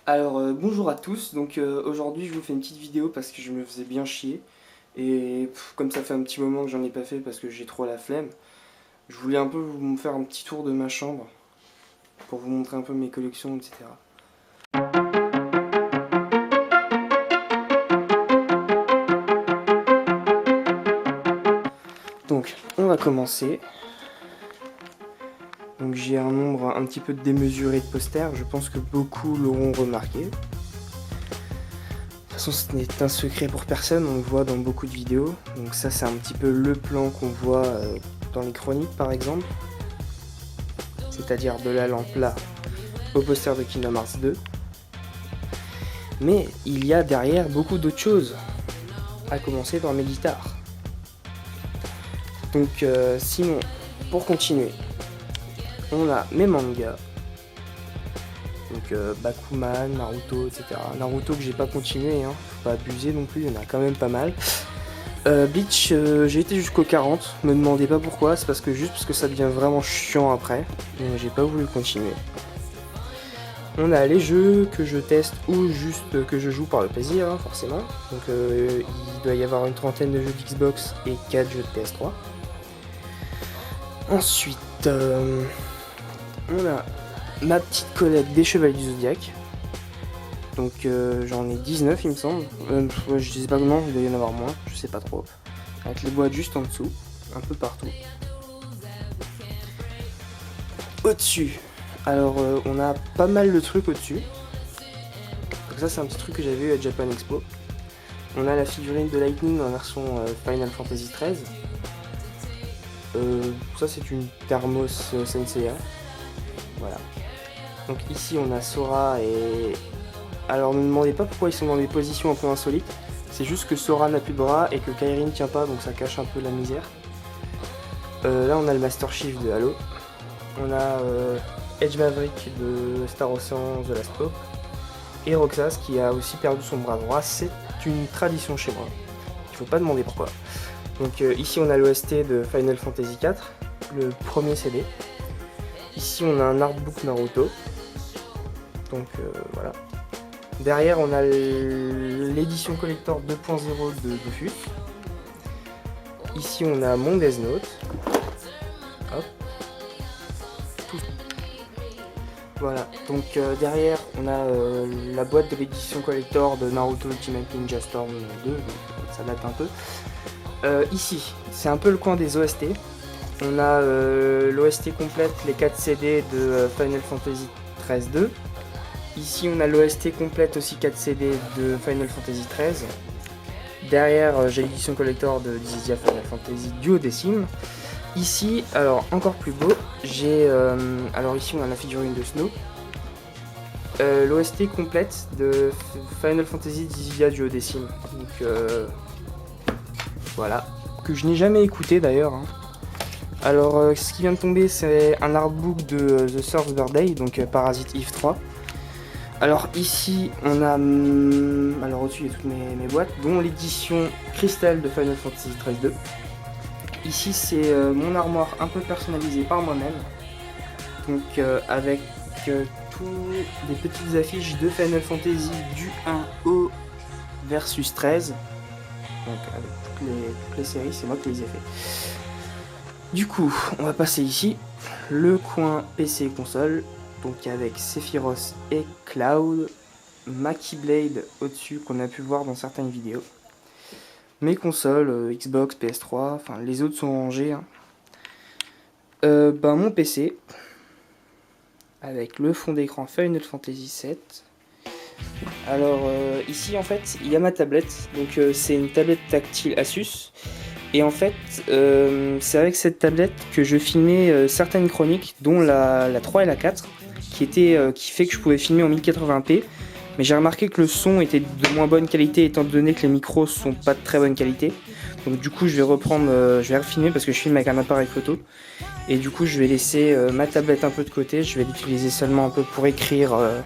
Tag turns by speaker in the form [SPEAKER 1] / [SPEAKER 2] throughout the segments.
[SPEAKER 1] Alors bonjour à tous, donc aujourd'hui je vous fais une petite vidéo parce que je me faisais bien chier et comme ça fait un petit moment que j'en ai pas fait parce que j'ai trop la flemme, je voulais un peu vous faire un petit tour de ma chambre pour vous montrer un peu mes collections, etc. Donc on va commencer. Donc j'ai un nombre un petit peu démesuré de posters, je pense que beaucoup l'auront remarqué. De toute façon, ce n'est un secret pour personne, on le voit dans beaucoup de vidéos. Donc ça, c'est un petit peu le plan qu'on voit dans les chroniques, par exemple. C'est-à-dire de la lampe là au poster de Kingdom Hearts 2. Mais il y a derrière beaucoup d'autres choses, à commencer par mes guitares. Donc sinon, pour continuer, on a mes mangas. Donc Bakuman, Naruto, etc. Naruto que j'ai pas continué, hein. Faut pas abuser non plus, il y en a quand même pas mal. Bleach, j'ai été jusqu'au 40, me demandez pas pourquoi, c'est juste parce que ça devient vraiment chiant après, donc j'ai pas voulu continuer. On a les jeux que je teste ou juste que je joue par le plaisir, hein, forcément. Donc il doit y avoir une trentaine de jeux d'Xbox et 4 jeux de PS3. Ensuite, on a ma petite collecte des Chevaliers du Zodiac. Donc j'en ai 19 il me semble. Je sais pas comment, il doit y en avoir moins, je sais pas trop. Avec les boîtes juste en dessous, un peu partout. Au-dessus, alors on a pas mal de trucs au-dessus. Donc ça c'est un petit truc que j'avais eu à Japan Expo. On a la figurine de Lightning en version Final Fantasy XIII. Ça c'est une Thermos Senseiya. Voilà. Donc ici on a Sora et... Alors ne me demandez pas pourquoi ils sont dans des positions un peu insolites. C'est juste que Sora n'a plus de bras et que Kairi ne tient pas, donc ça cache un peu la misère. Là on a le Master Chief de Halo. On a Edge Maverick de Star Ocean The Last Hope. Et Roxas qui a aussi perdu son bras droit. C'est une tradition chez moi. Il faut pas demander pourquoi. Donc ici on a l'OST de Final Fantasy IV, le premier CD. Ici on a un artbook Naruto. Donc voilà. Derrière on a l'édition collector 2.0 de Dofus. Ici on a mon Death Note. Hop. Tout. Voilà, donc derrière on a la boîte de l'édition collector de Naruto Ultimate Ninja Storm 2, donc ça date un peu. Ici, c'est un peu le coin des OST. On a l'OST complète, les 4 CD de Final Fantasy XIII 2. Ici on a l'OST complète aussi 4 CD de Final Fantasy XIII. Derrière j'ai l'édition collector de Dissidia Final Fantasy Duodécime. Ici, alors encore plus beau, j'ai... alors ici on a la figurine de Snow. L'OST complète de Final Fantasy Dissidia Duodécime. Donc voilà, que je n'ai jamais écouté d'ailleurs. Hein. Alors ce qui vient de tomber c'est un artbook de The Third Birthday, donc Parasite Eve 3. Alors ici on a... alors au-dessus il y a toutes mes boîtes, dont l'édition Crystal de Final Fantasy XIII 2. Ici c'est mon armoire un peu personnalisée par moi-même. Donc avec tous des petites affiches de Final Fantasy du 1 au versus 13. Donc avec toutes les séries, c'est moi qui les ai fait. Du coup, on va passer ici, le coin PC et console, donc avec Sephiroth et Cloud, Maki Blade au-dessus qu'on a pu voir dans certaines vidéos. Mes consoles, Xbox, PS3, enfin les autres sont rangés. Hein. Mon PC, avec le fond d'écran Final Fantasy VII. Alors ici en fait il y a ma tablette, donc c'est une tablette tactile Asus. Et en fait, c'est avec cette tablette que je filmais certaines chroniques, dont la 3 et la 4, qui fait que je pouvais filmer en 1080p. Mais j'ai remarqué que le son était de moins bonne qualité, étant donné que les micros sont pas de très bonne qualité. Donc du coup, je vais refilmer parce que je filme avec un appareil photo. Et du coup, je vais laisser ma tablette un peu de côté. Je vais l'utiliser seulement un peu pour écrire un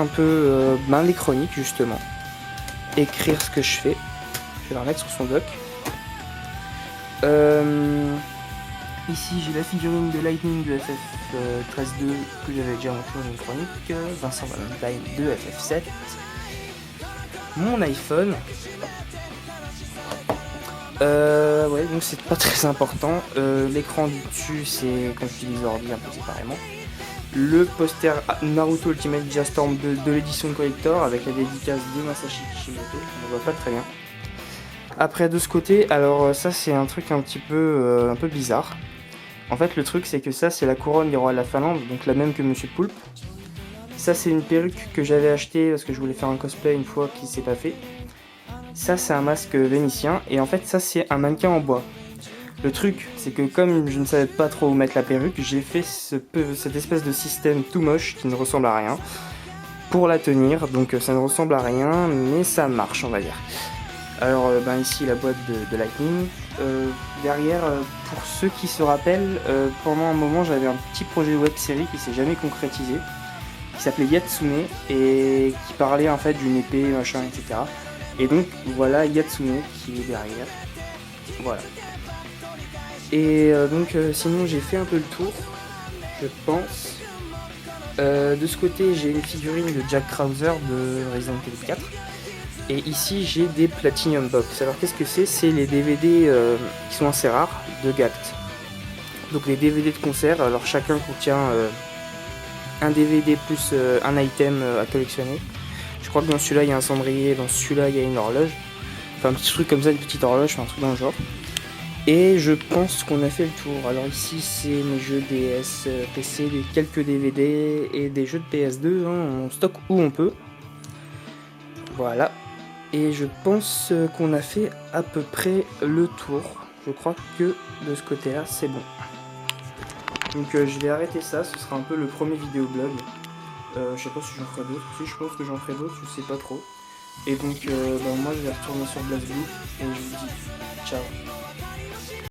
[SPEAKER 1] peu les chroniques, justement. Écrire ce que je fais. Je vais la remettre sur son dock. Ici j'ai la figurine de Lightning de FF 13.2 que j'avais déjà montré dans une chronique, Vincent Valentine de FF7, mon iPhone. Ouais, donc c'est pas très important. L'écran du dessus, c'est quand j'utilise l'ordi un peu séparément. Le poster Naruto Ultimate Ninja Storm 2 de l'édition collector avec la dédicace de Masashi Kishimoto, on voit pas très bien. Après de ce côté, alors ça c'est un truc un peu bizarre. En fait le truc c'est que ça c'est la couronne des rois de la Finlande, donc la même que Monsieur Poulpe. Ça c'est une perruque que j'avais achetée parce que je voulais faire un cosplay une fois qui s'est pas fait. Ça c'est un masque vénitien et en fait ça c'est un mannequin en bois. Le truc, c'est que comme je ne savais pas trop où mettre la perruque, j'ai fait cette espèce de système tout moche qui ne ressemble à rien pour la tenir. Donc ça ne ressemble à rien, mais ça marche, on va dire. Alors ici la boîte de Lightning. Derrière, pour ceux qui se rappellent, pendant un moment j'avais un petit projet web série qui s'est jamais concrétisé, qui s'appelait Yatsune et qui parlait en fait d'une épée, machin, etc. Et donc voilà Yatsune qui est derrière. Voilà. Et sinon j'ai fait un peu le tour, je pense. De ce côté j'ai une figurine de Jack Krauser de Resident Evil 4. Et ici j'ai des Platinum Box. Alors qu'est-ce que c'est? C'est les DVD qui sont assez rares de Gact. Donc les DVD de concert, alors chacun contient un DVD plus un item à collectionner. Je crois que dans celui-là il y a un cendrier, dans celui-là il y a une horloge. Enfin un petit truc comme ça, une petite horloge, un truc dans le genre. Et je pense qu'on a fait le tour. Alors ici c'est mes jeux DS, PC, quelques DVD et des jeux de PS2, on stocke où on peut. Voilà. Et je pense qu'on a fait à peu près le tour. Je crois que de ce côté-là c'est bon. Donc je vais arrêter ça, ce sera un peu le premier vidéoblog. Je sais pas si j'en ferai d'autres. Si je pense que j'en ferai d'autres, je sais pas trop. Et donc moi je vais retourner sur BlazBlue et je vous dis ciao.